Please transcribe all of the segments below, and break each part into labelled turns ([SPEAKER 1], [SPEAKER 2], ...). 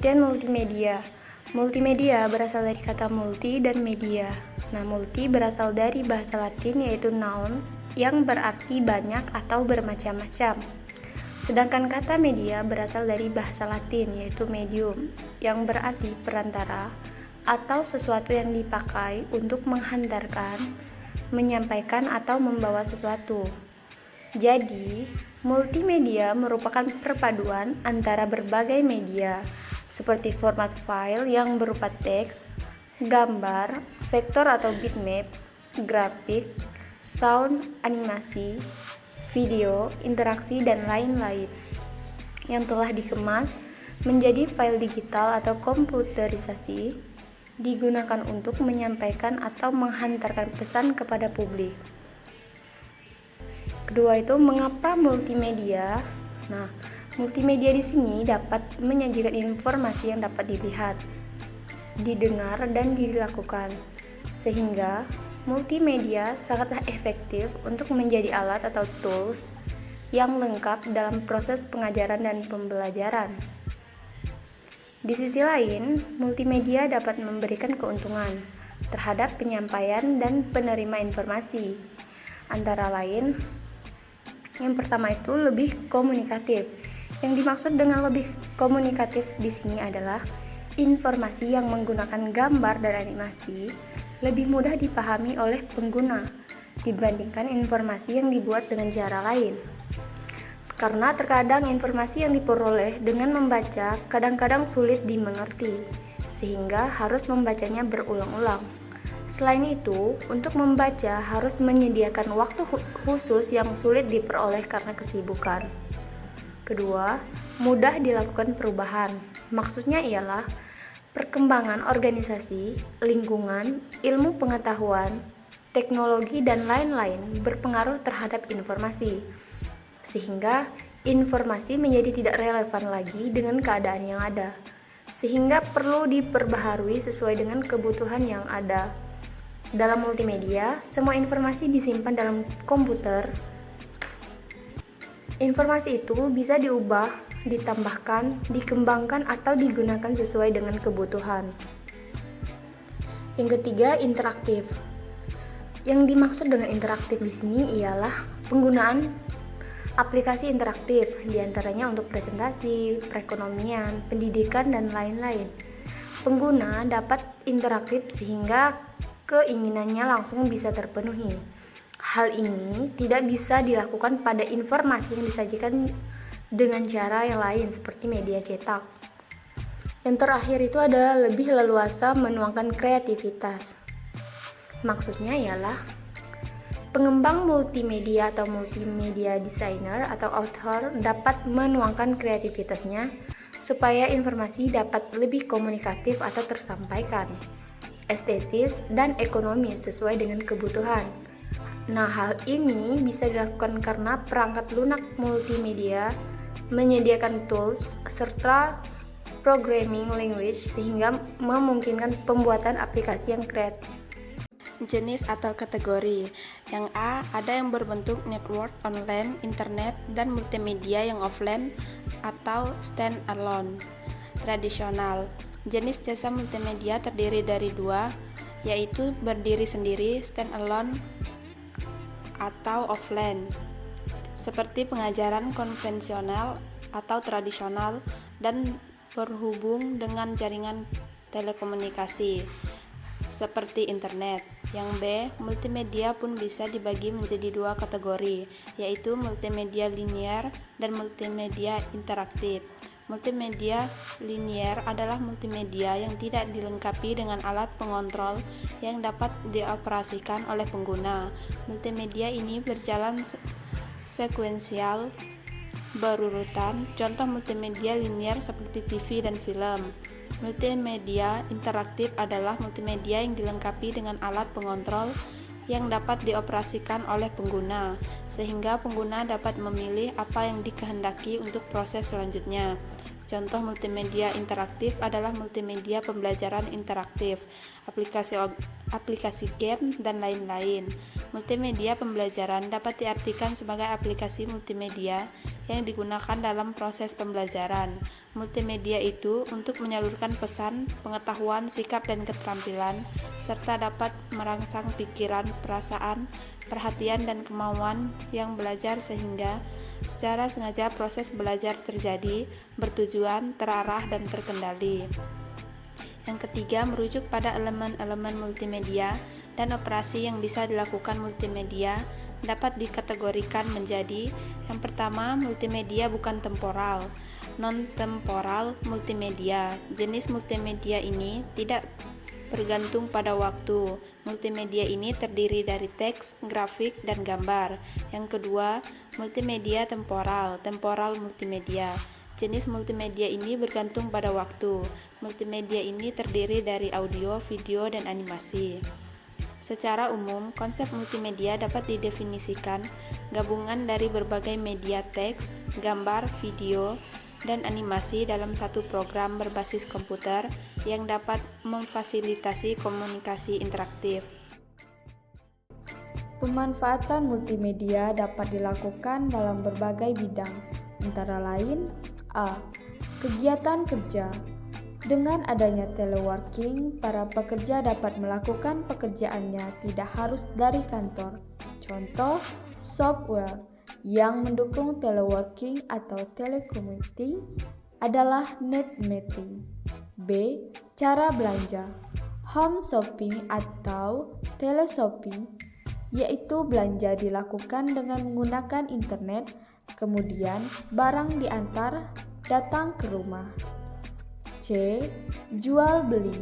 [SPEAKER 1] Pengertian multimedia. Multimedia berasal dari kata multi dan media. Nah, multi berasal dari bahasa Latin yaitu nouns yang berarti banyak atau bermacam-macam. Sedangkan kata media berasal dari bahasa Latin yaitu medium yang berarti perantara atau sesuatu yang dipakai untuk menghantarkan, menyampaikan atau membawa sesuatu. Jadi, multimedia merupakan perpaduan antara berbagai media, seperti format file yang berupa teks, gambar, vektor atau bitmap, grafik, sound, animasi, video, interaksi, dan lain-lain, yang telah dikemas menjadi file digital atau komputerisasi, digunakan untuk menyampaikan atau menghantarkan pesan kepada publik. Kedua itu mengapa multimedia? Nah, multimedia di sini dapat menyajikan informasi yang dapat dilihat, didengar, dan dilakukan. Sehingga multimedia sangatlah efektif untuk menjadi alat atau tools yang lengkap dalam proses pengajaran dan pembelajaran. Di sisi lain, multimedia dapat memberikan keuntungan terhadap penyampaian dan penerima informasi. Antara lain, yang pertama itu lebih komunikatif. Yang dimaksud dengan lebih komunikatif di sini adalah informasi yang menggunakan gambar dan animasi lebih mudah dipahami oleh pengguna dibandingkan informasi yang dibuat dengan cara lain. Karena terkadang informasi yang diperoleh dengan membaca kadang-kadang sulit dimengerti, sehingga harus membacanya berulang-ulang. Selain itu, untuk membaca harus menyediakan waktu khusus yang sulit diperoleh karena kesibukan. Kedua, mudah dilakukan perubahan. Maksudnya ialah perkembangan organisasi, lingkungan, ilmu pengetahuan, teknologi, dan lain-lain berpengaruh terhadap informasi, sehingga informasi menjadi tidak relevan lagi dengan keadaan yang ada, sehingga perlu diperbaharui sesuai dengan kebutuhan yang ada. Dalam multimedia, semua informasi disimpan dalam komputer. Informasi itu bisa diubah, ditambahkan, dikembangkan, atau digunakan sesuai dengan kebutuhan. Yang ketiga, interaktif. Yang dimaksud dengan interaktif di sini ialah penggunaan aplikasi interaktif, diantaranya untuk presentasi, perekonomian, pendidikan, dan lain-lain. Pengguna dapat interaktif sehingga keinginannya langsung bisa terpenuhi. Hal ini tidak bisa dilakukan pada informasi yang disajikan dengan cara yang lain seperti media cetak. Yang terakhir itu ada lebih leluasa menuangkan kreativitas. Maksudnya ialah pengembang multimedia atau multimedia designer atau author dapat menuangkan kreativitasnya supaya informasi dapat lebih komunikatif atau tersampaikan, estetis, dan ekonomis sesuai dengan kebutuhan. Nah, hal ini bisa dilakukan karena perangkat lunak multimedia menyediakan tools serta programming language sehingga memungkinkan pembuatan aplikasi yang kreatif.
[SPEAKER 2] Jenis atau kategori. Yang A, ada yang berbentuk network online, internet, dan multimedia yang offline atau stand-alone. Tradisional. Jenis jasa multimedia terdiri dari dua, yaitu berdiri sendiri, stand-alone, atau offline, seperti pengajaran konvensional atau tradisional dan berhubung dengan jaringan telekomunikasi, seperti internet. Yang B, multimedia pun bisa dibagi menjadi dua kategori, yaitu multimedia linier dan multimedia interaktif. Multimedia linier adalah multimedia yang tidak dilengkapi dengan alat pengontrol yang dapat dioperasikan oleh pengguna. Multimedia ini berjalan sekuensial, berurutan. Contoh multimedia linier seperti TV dan film. Multimedia interaktif adalah multimedia yang dilengkapi dengan alat pengontrol yang dapat dioperasikan oleh pengguna, sehingga pengguna dapat memilih apa yang dikehendaki untuk proses selanjutnya. Contoh multimedia interaktif adalah multimedia pembelajaran interaktif, aplikasi game, dan lain-lain. Multimedia pembelajaran dapat diartikan sebagai aplikasi multimedia yang digunakan dalam proses pembelajaran. Multimedia itu untuk menyalurkan pesan, pengetahuan, sikap, dan keterampilan, serta dapat merangsang pikiran, perasaan, perhatian, dan kemauan yang belajar sehingga secara sengaja proses belajar terjadi, bertujuan, terarah, dan terkendali. Yang ketiga, merujuk pada elemen-elemen multimedia dan operasi yang bisa dilakukan multimedia dapat dikategorikan menjadi: yang pertama, multimedia bukan temporal, non-temporal multimedia. Jenis multimedia ini tidak bergantung pada waktu. Multimedia ini terdiri dari teks, grafik, dan gambar. Yang kedua, multimedia temporal multimedia. Jenis multimedia ini bergantung pada waktu. Multimedia ini terdiri dari audio, video, dan animasi. Secara umum, konsep multimedia dapat didefinisikan gabungan dari berbagai media teks, gambar, video, dan animasi dalam satu program berbasis komputer yang dapat memfasilitasi komunikasi interaktif.
[SPEAKER 3] Pemanfaatan multimedia dapat dilakukan dalam berbagai bidang, antara lain: A. Kegiatan kerja. Dengan adanya teleworking, para pekerja dapat melakukan pekerjaannya tidak harus dari kantor. Contoh, software yang mendukung teleworking atau telecommuting adalah NetMeeting. B. Cara belanja. Home shopping atau teleshopping, yaitu belanja dilakukan dengan menggunakan internet, kemudian barang diantar datang ke rumah. C. Jual beli.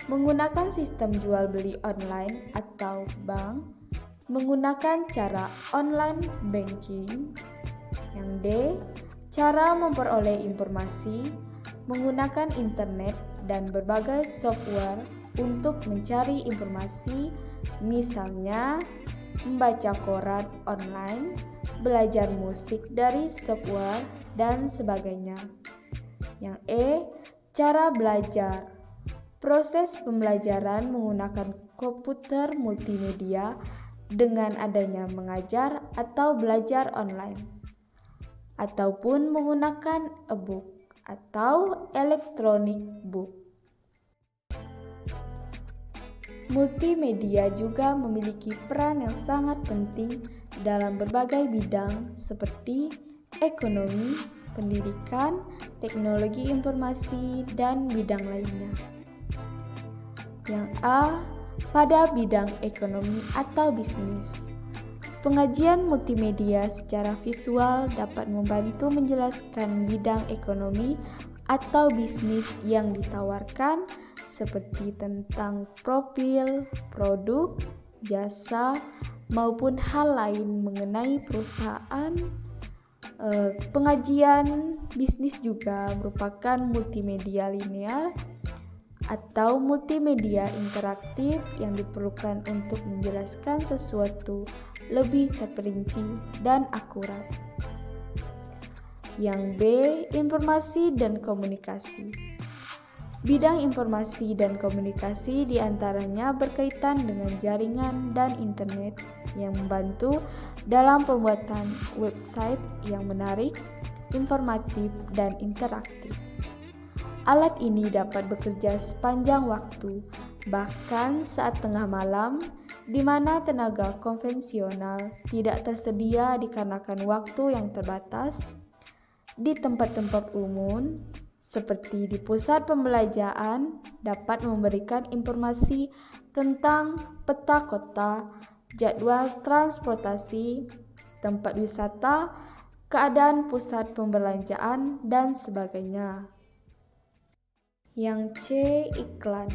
[SPEAKER 3] Menggunakan sistem jual beli online atau bank, menggunakan cara online banking. Yang D. Cara memperoleh informasi, menggunakan internet dan berbagai software untuk mencari informasi, misalnya membaca koran online, belajar musik dari software, dan sebagainya. Yang E. Cara belajar. Proses pembelajaran menggunakan komputer multimedia dengan adanya mengajar atau belajar online, ataupun menggunakan e-book atau electronic book. Multimedia juga memiliki peran yang sangat penting dalam berbagai bidang seperti ekonomi, pendidikan, teknologi informasi, dan bidang lainnya. Yang A. Pada bidang ekonomi atau bisnis. Pengajian multimedia secara visual dapat membantu menjelaskan bidang ekonomi atau bisnis yang ditawarkan, seperti tentang profil, produk, jasa, maupun hal lain mengenai perusahaan. Pengajian bisnis juga merupakan multimedia linear atau multimedia interaktif yang diperlukan untuk menjelaskan sesuatu lebih terperinci dan akurat. Yang B. Informasi dan komunikasi. Bidang informasi dan komunikasi diantaranya berkaitan dengan jaringan dan internet yang membantu dalam pembuatan website yang menarik, informatif, dan interaktif. Alat ini dapat bekerja sepanjang waktu, bahkan saat tengah malam, di mana tenaga konvensional tidak tersedia dikarenakan waktu yang terbatas. Di tempat-tempat umum, seperti di pusat pembelanjaan, dapat memberikan informasi tentang peta kota, jadwal transportasi, tempat wisata, keadaan pusat pembelanjaan, dan sebagainya. Yang C. Iklan.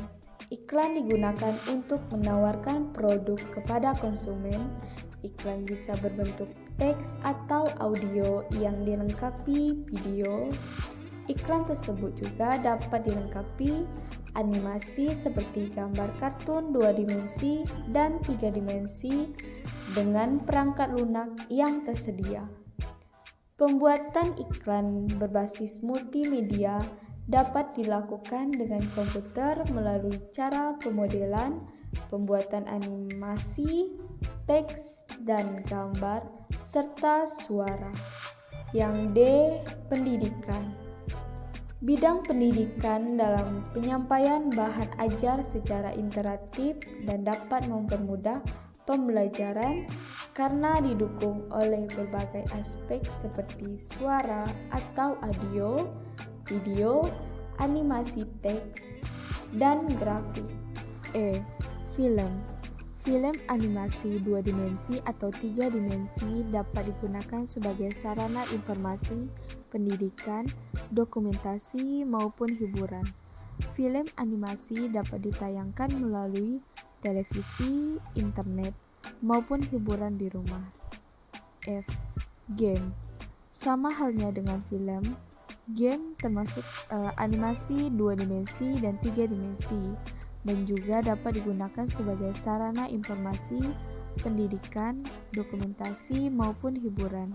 [SPEAKER 3] Iklan digunakan untuk menawarkan produk kepada konsumen. Iklan bisa berbentuk teks atau audio yang dilengkapi video. Iklan tersebut juga dapat dilengkapi animasi seperti gambar kartun 2 dimensi dan 3 dimensi dengan perangkat lunak yang tersedia. Pembuatan iklan berbasis multimedia dapat dilakukan dengan komputer melalui cara pemodelan, pembuatan animasi, teks, dan gambar, serta suara. Yang D. Pendidikan. Bidang pendidikan dalam penyampaian bahan ajar secara interaktif dan dapat mempermudah pembelajaran karena didukung oleh berbagai aspek seperti suara atau audio, video, animasi teks, dan grafik.
[SPEAKER 4] Film. Film animasi 2 dimensi atau 3 dimensi dapat digunakan sebagai sarana informasi, pendidikan, dokumentasi, maupun hiburan. Film animasi dapat ditayangkan melalui televisi, internet, maupun hiburan di rumah. Game. Sama halnya dengan film, game termasuk animasi 2 dimensi dan 3 dimensi dan juga dapat digunakan sebagai sarana informasi, pendidikan, dokumentasi, maupun hiburan.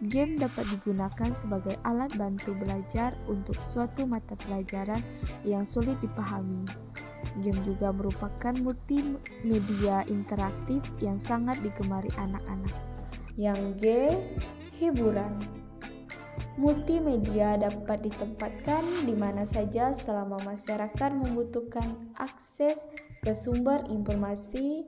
[SPEAKER 4] Game dapat digunakan sebagai alat bantu belajar untuk suatu mata pelajaran yang sulit dipahami. Game juga merupakan multimedia interaktif yang sangat digemari anak-anak.
[SPEAKER 3] Yang G, hiburan. Multimedia dapat ditempatkan di mana saja selama masyarakat membutuhkan akses ke sumber informasi.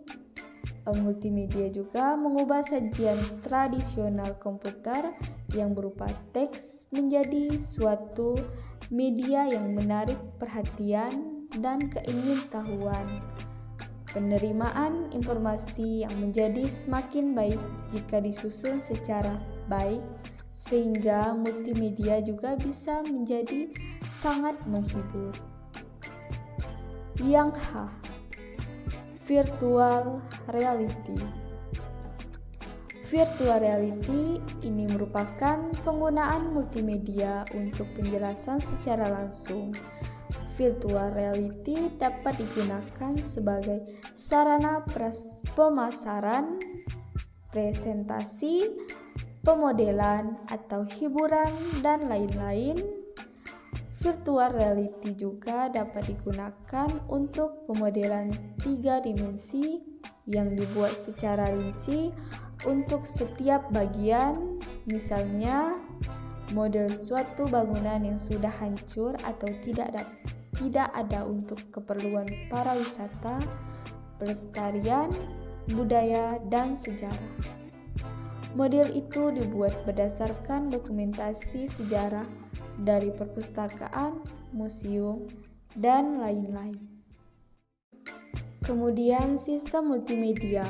[SPEAKER 3] Multimedia juga mengubah sajian tradisional komputer yang berupa teks menjadi suatu media yang menarik perhatian dan keingintahuan. Penerimaan informasi yang menjadi semakin baik jika disusun secara baik, sehingga multimedia juga bisa menjadi sangat menghibur. Yang H, virtual reality. Virtual reality ini merupakan penggunaan multimedia untuk penjelasan secara langsung. Virtual reality dapat digunakan sebagai sarana pemasaran, presentasi, pemodelan, atau hiburan, dan lain-lain. Virtual reality juga dapat digunakan untuk pemodelan 3 dimensi yang dibuat secara rinci untuk setiap bagian, misalnya model suatu bangunan yang sudah hancur atau tidak ada untuk keperluan para wisata, pelestarian, budaya, dan sejarah. Model itu dibuat berdasarkan dokumentasi sejarah dari perpustakaan, museum, dan lain-lain. Kemudian sistem multimedia.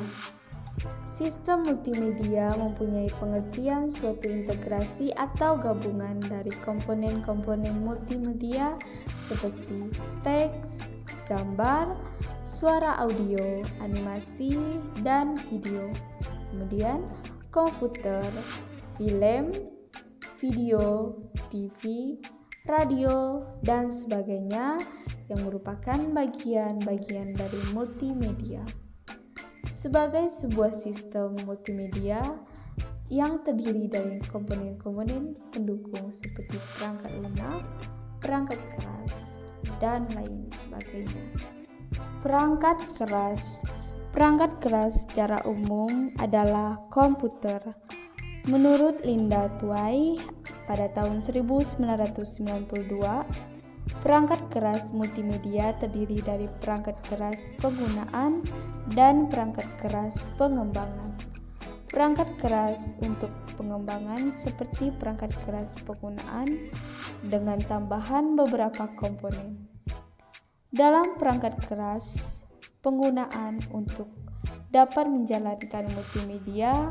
[SPEAKER 3] Sistem multimedia mempunyai pengertian suatu integrasi atau gabungan dari komponen-komponen multimedia seperti teks, gambar, suara audio, animasi, dan video. Kemudian komputer, film, video, TV, radio, dan sebagainya yang merupakan bagian-bagian dari multimedia. Sebagai sebuah sistem multimedia yang terdiri dari komponen-komponen pendukung seperti perangkat lunak, perangkat keras, dan lain sebagainya. Perangkat keras. Perangkat keras secara umum adalah komputer. Menurut Linda Tway pada tahun 1992, perangkat keras multimedia terdiri dari perangkat keras penggunaan dan perangkat keras pengembangan. Perangkat keras untuk pengembangan seperti perangkat keras penggunaan dengan tambahan beberapa komponen. Dalam perangkat keras penggunaan untuk dapat menjalankan multimedia,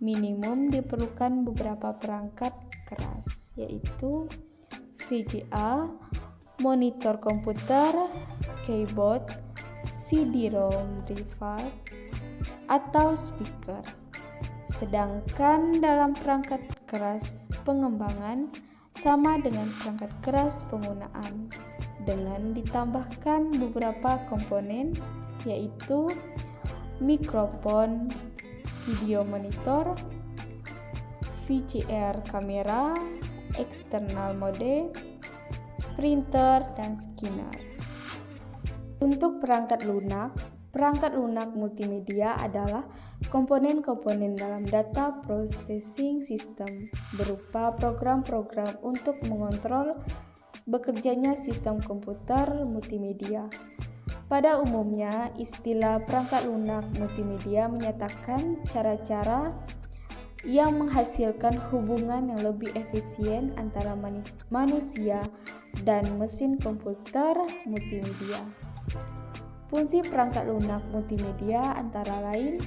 [SPEAKER 3] minimum diperlukan beberapa perangkat keras, yaitu VGA, monitor komputer, keyboard, CD-ROM drive, atau speaker. Sedangkan dalam perangkat keras pengembangan sama dengan perangkat keras penggunaan dengan ditambahkan beberapa komponen, yaitu mikrofon, video monitor, VCR kamera, eksternal mode, printer, dan scanner. Untuk perangkat lunak multimedia adalah komponen-komponen dalam data processing system berupa program-program untuk mengontrol bekerjanya sistem komputer multimedia. Pada umumnya, istilah perangkat lunak multimedia menyatakan cara-cara yang menghasilkan hubungan yang lebih efisien antara manusia dan mesin komputer multimedia. Fungsi perangkat lunak multimedia antara lain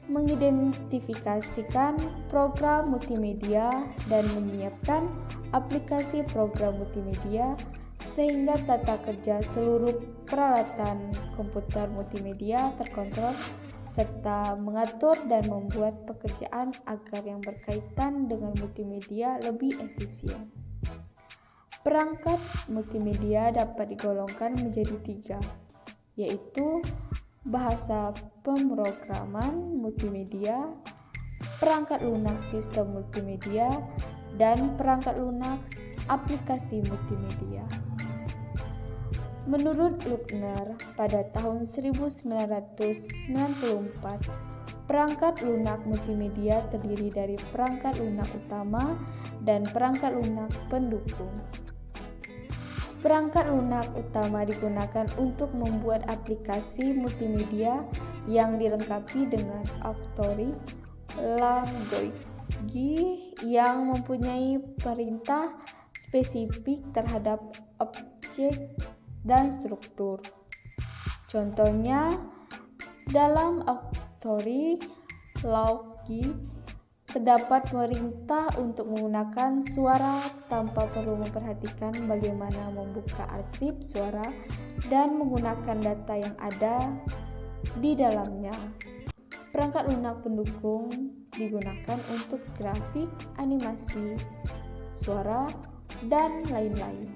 [SPEAKER 3] mengidentifikasikan program multimedia dan menyiapkan aplikasi program multimedia sehingga tata kerja seluruh peralatan komputer multimedia terkontrol serta mengatur dan membuat pekerjaan agar yang berkaitan dengan multimedia lebih efisien. Perangkat multimedia dapat digolongkan menjadi 3, yaitu bahasa pemrograman multimedia, perangkat lunak sistem multimedia, dan perangkat lunak aplikasi multimedia. Menurut Luckner, pada tahun 1994, perangkat lunak multimedia terdiri dari perangkat lunak utama dan perangkat lunak pendukung. Perangkat lunak utama digunakan untuk membuat aplikasi multimedia yang dilengkapi dengan Auditory Language yang mempunyai perintah spesifik terhadap objek dan struktur. Contohnya, dalam Auditory Language terdapat perintah untuk menggunakan suara tanpa perlu memperhatikan bagaimana membuka arsip suara dan menggunakan data yang ada di dalamnya. Perangkat lunak pendukung digunakan untuk grafik, animasi, suara, dan lain-lain.